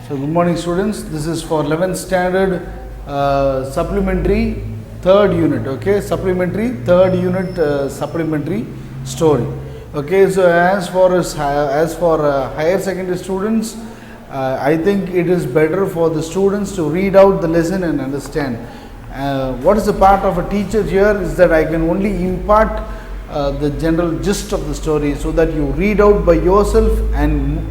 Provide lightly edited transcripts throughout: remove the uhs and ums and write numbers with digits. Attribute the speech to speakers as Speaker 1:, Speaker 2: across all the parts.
Speaker 1: So good morning students, this is for 11th standard supplementary third unit, okay, supplementary third unit supplementary story. Okay, so as for higher secondary students, I think it is better for the students to read out the lesson and understand. What is the part of a teacher here is that I can only impart the general gist of the story so that you read out by yourself and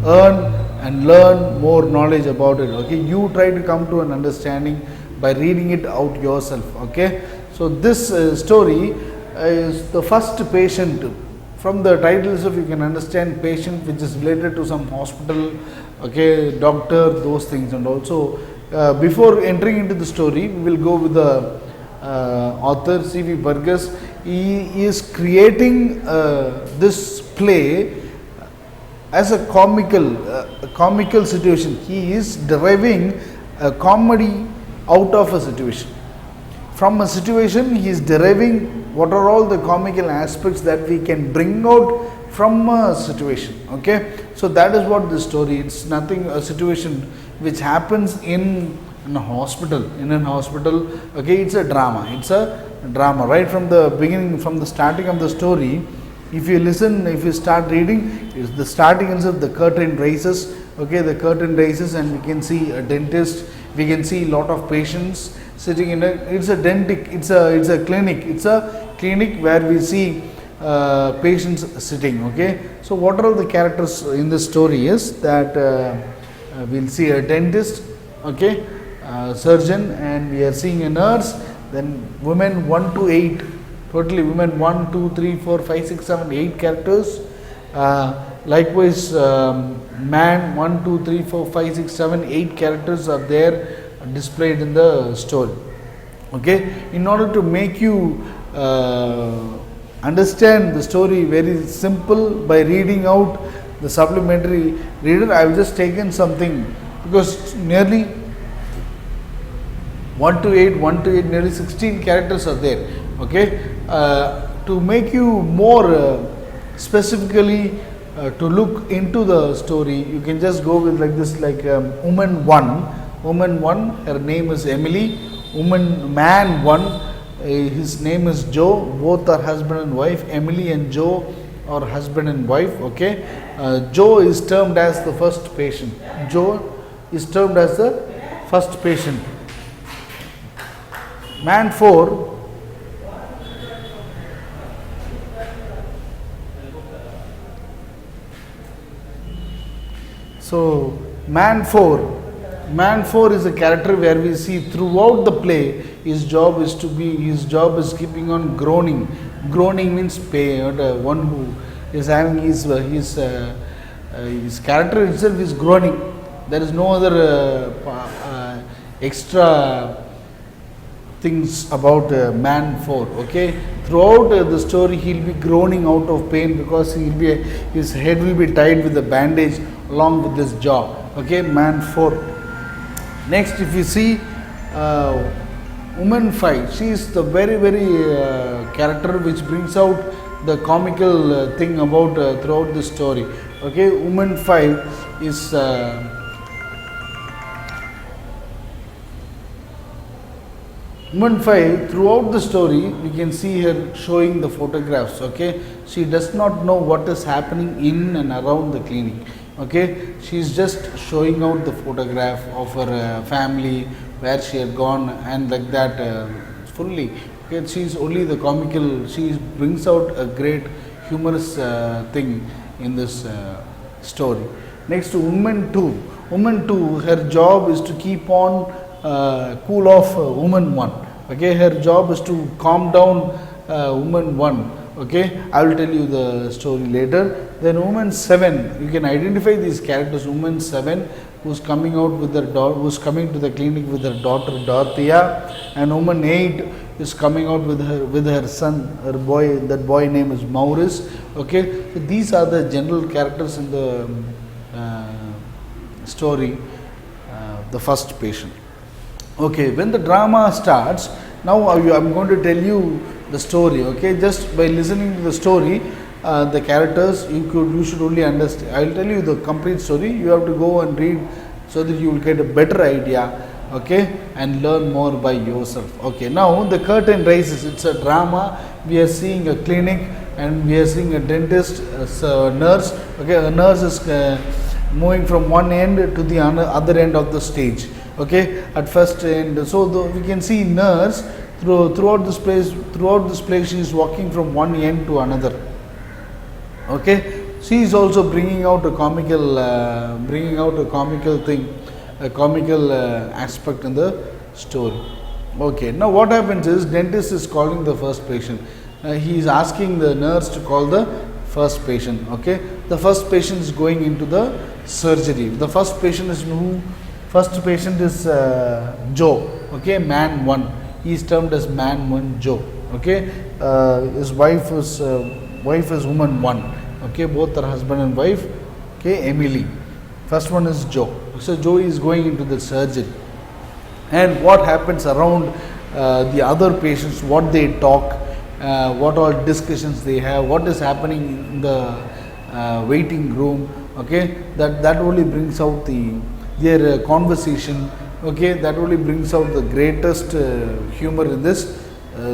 Speaker 1: earn and learn more knowledge about it. Okay, you try to come to an understanding by reading it out yourself. Okay, so this story is the first patient. From the title itself you can understand patient, which is related to some hospital, okay, doctor, those things. And also before entering into the story, we will go with the author C.V. Burgess. He is creating this play as a comical situation. He is deriving a comedy out of a situation. From a situation, he is deriving what are all the comical aspects that we can bring out from a situation. Okay, so that is what this story. It's nothing, a situation which happens in a hospital. Okay, it's a drama. Right from the beginning, from the starting of the story. If you start reading, it's the starting itself, the curtain raises. Okay, the curtain raises, and we can see a dentist. We can see a lot of patients sitting in it's a clinic where we see patients sitting. Okay, so what are the characters in this story is that we'll see a dentist, okay, surgeon, and we are seeing a nurse, then women 1 to 8, totally women 1, 2, 3, 4, 5, 6, 7, 8 characters. Likewise, man 1, 2, 3, 4, 5, 6, 7, 8 characters are there displayed in the story. Okay, in order to make you understand the story very simple by reading out the supplementary reader, I have just taken something, because nearly 1 to 8, nearly 16 characters are there. Okay, to make you more specifically to look into the story, you can just go with like this, like woman 1, her name is Emily. Man 1, his name is Joe. Both are husband and wife. Emily and Joe are husband and wife. Okay, Joe is termed as the first patient. Man 4, so man 4 is a character where we see throughout the play his job is keeping on groaning. Groaning means pain. One who is having his character itself is groaning. There is no other extra things about man 4. Okay, throughout the story he will be groaning out of pain because his head will be tied with a bandage along with his jaw. Okay, man 4. Next, if you see woman 5, she is the very character which brings out the comical thing about throughout the story. Okay, woman 5 is woman 5, throughout the story we can see her showing the photographs. Okay, she does not know what is happening in and around the clinic. Okay, she is just showing out the photograph of her family, where she had gone, and like that fully. Okay, she is only the comical. She brings out a great humorous thing in this story. Next, woman 2, her job is to keep on cool off woman 1. Okay, her job is to calm down woman 1. Okay, I will tell you the story later. Then woman 7, you can identify these characters. Woman 7, who's coming out with her daughter, who's coming to the clinic with her daughter Dorothea, and woman 8 is coming out with her son, her boy. That boy name is Maurice. Okay, so these are the general characters in the story. The first patient. Okay, when the drama starts, now I'm going to tell you the story. Okay, just by listening to the story, the characters, you should only understand. I will tell you the complete story. You have to go and read so that you will get a better idea, okay, and learn more by yourself. Okay, now the curtain rises. It's a drama. We are seeing a clinic and we are seeing a dentist, nurse. Okay, a nurse is moving from one end to the other end of the stage. Okay, at first end, so we can see nurse throughout this place. Throughout this place, she is walking from one end to another. Okay, she is also bringing out a comical thing, a comical aspect in the story. Okay, now what happens is dentist is calling the first patient. He is asking the nurse to call the first patient. Okay, the first patient is going into the surgery. The first patient is who? First patient is Joe. Okay, man 1. He is termed as man 1 Joe. Okay, his wife is woman 1. Okay, both are husband and wife. Okay, Emily. First one is Joe. So Joe is going into the surgery, and what happens around the other patients, what they talk, what all discussions they have, what is happening in the waiting room. Okay, that only brings out their conversation. Okay, that only brings out the greatest humor in this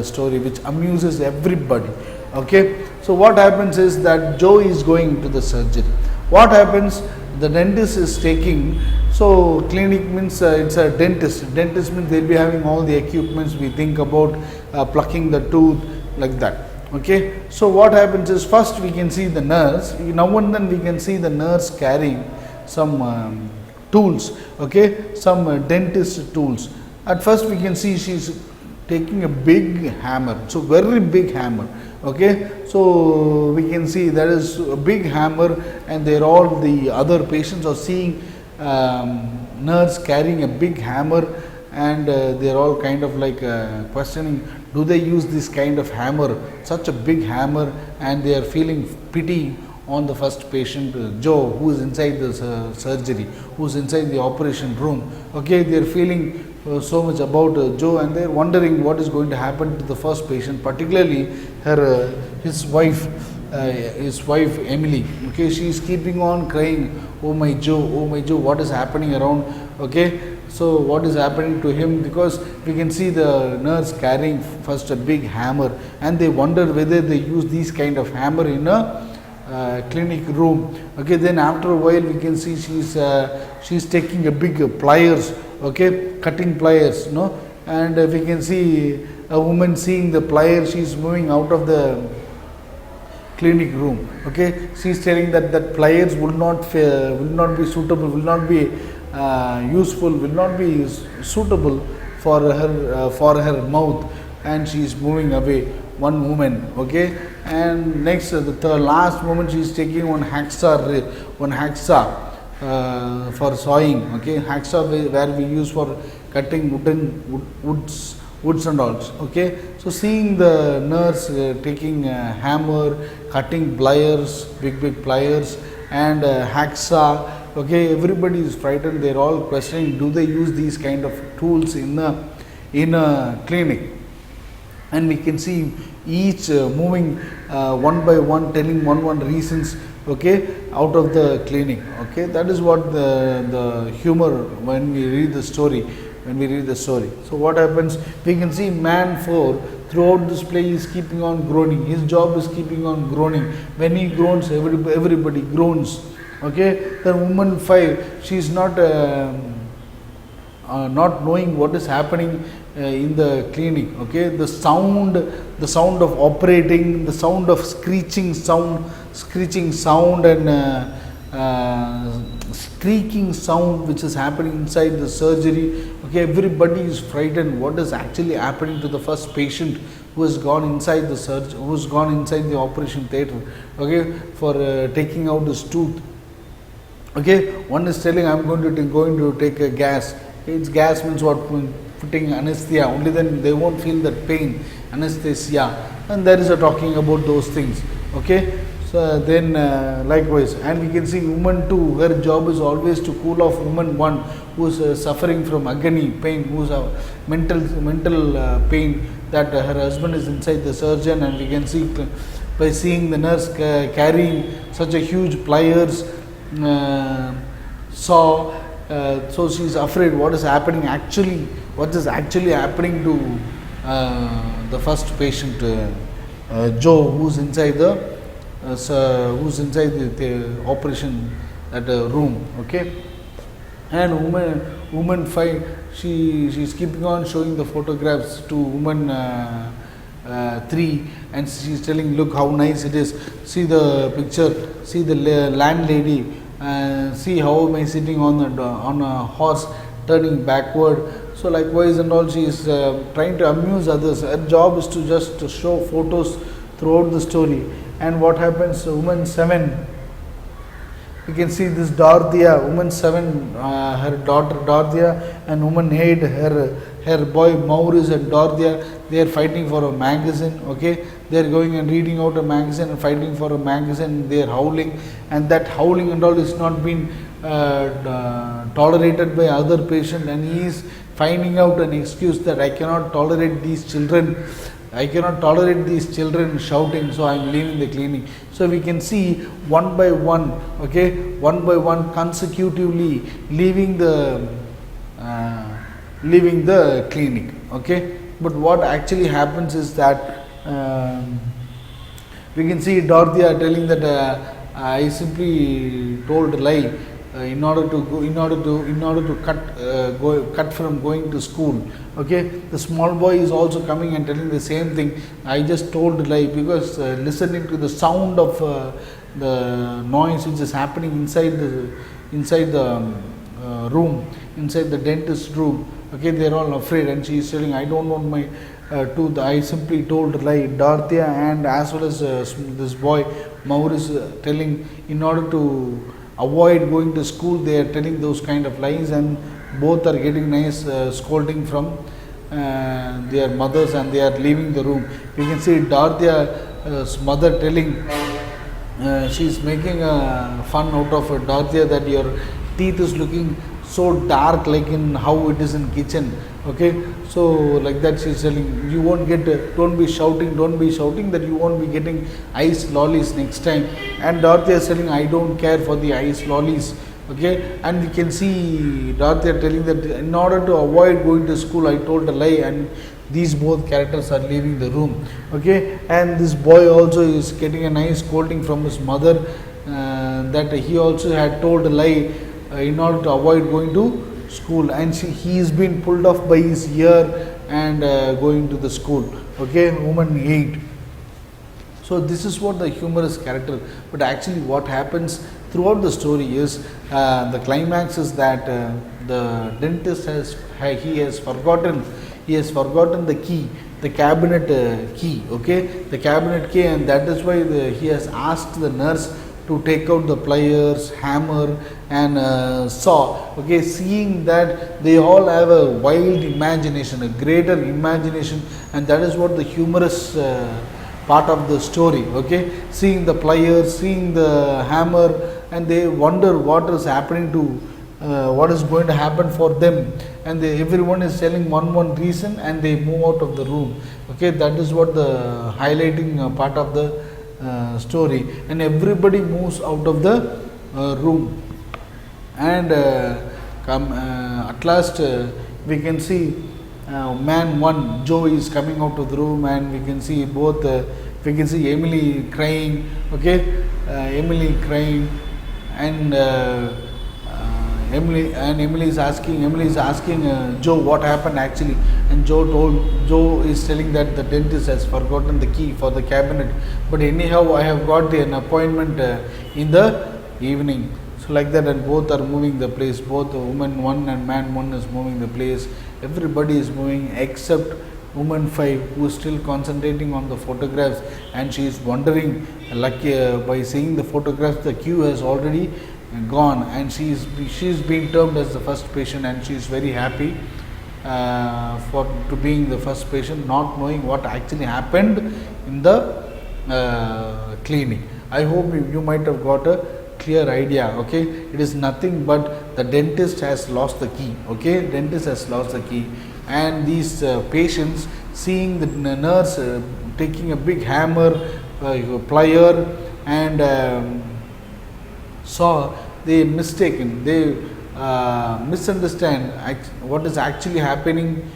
Speaker 1: story, which amuses everybody. Okay, so what happens is that Joe is going to the surgery. What happens? The dentist is taking, so clinic means it's a dentist. Dentist means they'll be having all the equipments. We think about plucking the tooth, like that. Okay, so what happens is first we can see the nurse. Now and then we can see the nurse carrying some tools. Okay, some dentist tools. At first we can see she's taking a big hammer, so very big hammer. Okay, so we can see there is a big hammer, and they're all, the other patients are seeing nurse carrying a big hammer, and they're all kind of like questioning, do they use this kind of hammer, such a big hammer, and they are feeling pity on the first patient, Joe, who is inside the surgery, who is inside the operation room. Okay, they are feeling so much about Joe, and they are wondering what is going to happen to the first patient, particularly his wife Emily. Okay, she is keeping on crying, oh my Joe, what is happening around. Okay, so what is happening to him, because we can see the nurse carrying first a big hammer, and they wonder whether they use these kind of hammer in a clinic room. Okay, then after a while we can see she's taking a big pliers. Okay, cutting pliers, no, and we can see a woman seeing the pliers. She's moving out of the clinic room. Okay, she's telling that pliers will not be suitable, will not be useful, will not be suitable for her mouth, and she is moving away. One woman. Okay, and next the last moment she is taking one hacksaw for sawing. Okay, hacksaw where we use for cutting woods and all. Okay, so seeing the nurse taking hammer, cutting pliers, big pliers, and hacksaw. Okay, everybody is frightened. They are all questioning, do they use these kind of tools in a clinic? And we can see each moving one by one, telling one reasons. Okay, out of the clinic. Okay, that is what the humor when we read the story. So what happens? We can see man 4 throughout this play is keeping on groaning. His job is keeping on groaning. When he groans, everybody groans. Okay, the woman 5, she is not knowing what is happening in the clinic. Okay, the sound of operating, the sound of screeching sound and squeaking sound which is happening inside the surgery. Okay, everybody is frightened. What is actually happening to the first patient who has gone inside the operation theatre? Okay, for taking out his tooth. Okay, one is telling, I'm going to take a gas. Okay, it's gas means what? Putting anesthesia. Only then they won't feel that pain. Anesthesia, and there is a talking about those things. Okay, so then likewise, and we can see woman 2. Her job is always to cool off woman 1, who is suffering from agony pain, who is a mental pain, that her husband is inside the surgeon, and we can see by seeing the nurse carrying such a huge pliers, saw, So she's afraid what is happening actually, what is actually happening to the first patient, Joe, who's inside the operation at a room. Okay, and woman 5, she's keeping on showing the photographs to woman 3, and she's telling, look how nice it is, see the picture, see the landlady, see how am I sitting on a horse turning backward. So likewise and all, she is trying to amuse others. Her job is to just to show photos throughout the story. And what happens, woman 7, we can see this Dorothea, woman 7, her daughter Dorothea, and woman 8, her boy Maurice and Dorothea, they are fighting for a magazine. Okay, they are going and reading out a magazine and fighting for a magazine. They are howling, and that howling and all is not being tolerated by other patient, and he is finding out an excuse that I cannot tolerate these children. I cannot tolerate these children shouting, so I am leaving the clinic. So we can see one by one, okay, one by one consecutively leaving the clinic. Okay, but what actually happens is that we can see Dorothea telling that I simply told a lie in order to cut from going to school. Okay, the small boy is also coming and telling the same thing. I just told a lie because listening to the sound of the noise which is happening inside the room, inside the dentist room. Okay, they are all afraid, and she is telling, I don't want my tooth. I simply told a lie. Dorothea and as well as this boy Maurice telling, in order to avoid going to school, they are telling those kind of lies, and both are getting nice scolding from their mothers, and they are leaving the room. We can see Dorothea's mother telling, she is making fun out of Dorothea that your teeth is looking so dark, like in how it is in kitchen. Okay, so like that she is telling, you won't get, don't be shouting that you won't be getting ice lollies next time. And Dorothea is telling, I don't care for the ice lollies. Okay, and you can see Dorothea telling that in order to avoid going to school, I told a lie, and these both characters are leaving the room. Okay, and this boy also is getting a nice scolding from his mother that he also had told a lie in order to avoid going to school, and he is being pulled off by his ear and going to the school. Okay, woman 8. So this is what the humorous character, but actually what happens throughout the story is the climax is that the dentist has forgotten the key, the cabinet key. Okay, the cabinet key, and that is why he has asked the nurse to take out the pliers, hammer and saw. Okay, seeing that they all have a wild imagination, a greater imagination, and that is what the humorous part of the story. Okay, seeing the pliers, seeing the hammer, and they wonder what is happening to what is going to happen for them, and everyone is telling one reason, and they move out of the room. Okay, that is what the highlighting part of the story, and everybody moves out of the room, and at last we can see man 1, Joe, is coming out of the room, and we can see both we can see Emily crying. Okay, Emily crying, and Emily is asking Joe what happened actually, and Joe is telling that the dentist has forgotten the key for the cabinet, but anyhow I have got an appointment in the evening. So like that, and both are moving the place, both woman 1 and man 1 is moving the place. Everybody is moving except woman 5, who is still concentrating on the photographs, and she is wondering, like by seeing the photographs, the queue has already gone, and she is being termed as the first patient, and she is very happy to being the first patient, not knowing what actually happened in the clinic. I hope you might have got a clear idea. Okay, it is nothing but the dentist has lost the key. Okay, dentist has lost the key, and these patients seeing the nurse taking a big hammer, plier and saw, they misunderstand what is actually happening,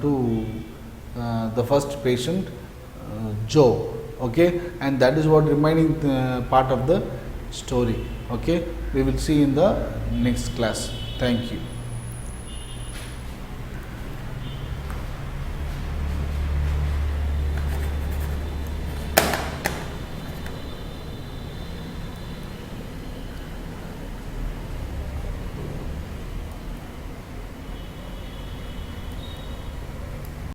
Speaker 1: to the first patient, Joe. Okay, and that is what remaining part of the story. Okay, we will see in the next class. Thank you.